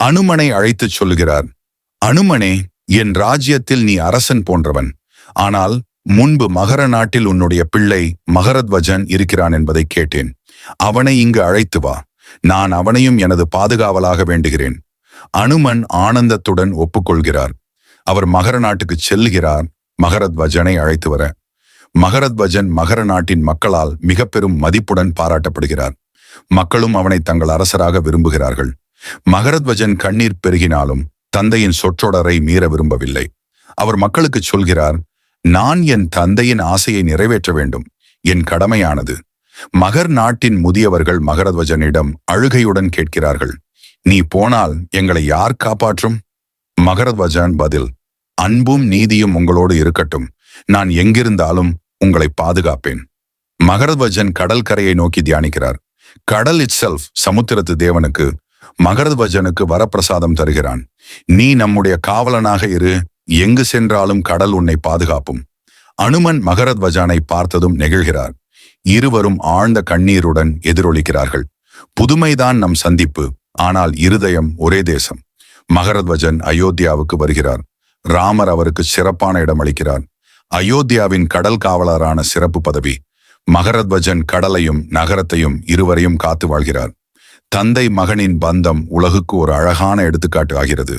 அனுமனை அழைத்துச் சொல்லுகிறார். அனுமனே, என் ராஜ்யத்தில் நீ அரசன் போன்றவன். ஆனால் முன்பு மகர நாட்டில் உன்னுடைய பிள்ளை மகரத்வஜன் இருக்கிறான் என்பதை கேட்டேன். அவனை இங்கு அழைத்து வா. நான் அவனையும் எனது பாதுகாவலாக வேண்டுகிறேன். அனுமன் ஆனந்தத்துடன் ஒப்புக்கொள்கிறார். அவர் மகர நாட்டுக்கு செல்கிறார். மகரத்வஜனை அழைத்து வர மகரத்வஜன் மகர நாட்டின் மக்களால் மிக பெரும் மதிப்புடன் பாராட்டப்படுகிறார். மக்களும் அவனை தங்கள் அரசராக விரும்புகிறார்கள். மகரத்வஜன் கண்ணீர் பெருகினாலும் தந்தையின் சொற்றொடரை மீற விரும்பவில்லை. அவர் மக்களுக்கு சொல்கிறார், நான் என் தந்தையின் ஆசையை நிறைவேற்ற வேண்டும். என் கடமையானது. மகர் நாட்டின் முதியவர்கள் மகரத்வஜனிடம் அழுகையுடன் கேட்கிறார்கள், நீ போனால் எங்களை யார் காப்பாற்றும்? மகரத்வஜன் பதில், அன்பும் நீதியும் உங்களோடு இருக்கட்டும். நான் எங்கிருந்தாலும் உங்களை பாதுகாப்பேன். மகரத்வஜன் கடல் கரையை நோக்கி தியானிக்கிறார். கடல் இட்செல்ஃப் சமுத்திரத்து தேவனுக்கு மகரத்வஜனுக்கு வரப்பிரசாதம் தருகிறான். நீ நம்முடைய காவலனாக இரு. எங்கு சென்றாலும் கடல் உன்னை பாதுகாப்பும். அனுமன் மகரத்வஜனை பார்த்ததும் நெகிழ்கிறார். இருவரும் ஆழ்ந்த கண்ணீருடன் எதிரொலிக்கிறார்கள். புதுமைதான் நம் சந்திப்பு, ஆனால் இருதயம் ஒரே தேசம். மகரத்வஜன் அயோத்தியாவுக்கு வருகிறார். ராமர் அவருக்கு சிறப்பான இடம் அளிக்கிறார். அயோத்தியாவின் கடல் காவலரான சிறப்பு பதவி. மகரத்வஜன் கடலையும் நகரத்தையும் இருவரையும் காத்து வாழ்கிறார். தந்தை மகனின் பந்தம் உலகுக்கு ஒரு அழகான எடுத்துக்காட்டு ஆகிறது.